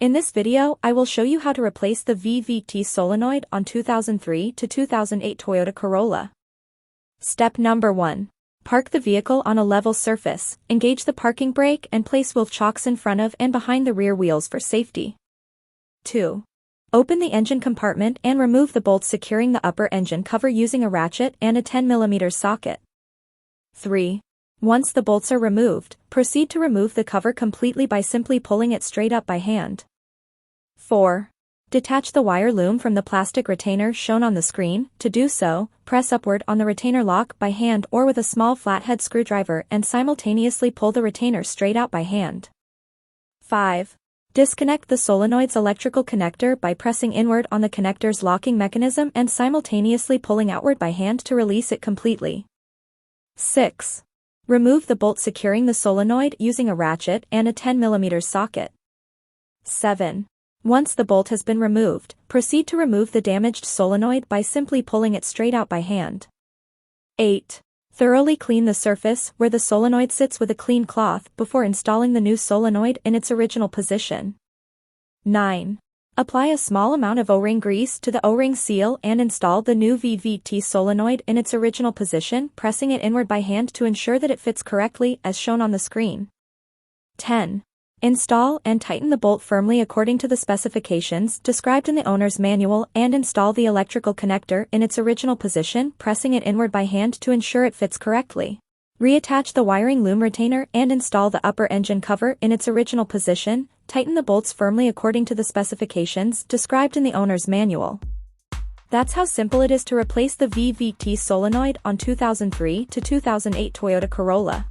In this video, I will show you how to replace the VVT solenoid on 2003 to 2008 Toyota Corolla. Step number 1. Park the vehicle on a level surface, engage the parking brake and place wheel chocks in front of and behind the rear wheels for safety. 2. Open the engine compartment and remove the bolts securing the upper engine cover using a ratchet and a 10mm socket. 3. Once the bolts are removed, proceed to remove the cover completely by simply pulling it straight up by hand. 4. Detach the wire loom from the plastic retainer shown on the screen. To do so, press upward on the retainer lock by hand or with a small flathead screwdriver and simultaneously pull the retainer straight out by hand. 5. Disconnect the solenoid's electrical connector by pressing inward on the connector's locking mechanism and simultaneously pulling outward by hand to release it completely. 6. Remove the bolt securing the solenoid using a ratchet and a 10mm socket. 7. Once the bolt has been removed, proceed to remove the damaged solenoid by simply pulling it straight out by hand. 8. Thoroughly clean the surface where the solenoid sits with a clean cloth before installing the new solenoid in its original position. 9. Apply a small amount of O-ring grease to the O-ring seal and install the new VVT solenoid in its original position, pressing it inward by hand to ensure that it fits correctly as shown on the screen. 10. Install and tighten the bolt firmly according to the specifications described in the owner's manual and install the electrical connector in its original position, pressing it inward by hand to ensure it fits correctly. Reattach the wiring loom retainer and install the upper engine cover in its original position. Tighten the bolts firmly according to the specifications described in the owner's manual. That's how simple it is to replace the VVT solenoid on 2003 to 2008 Toyota Corolla.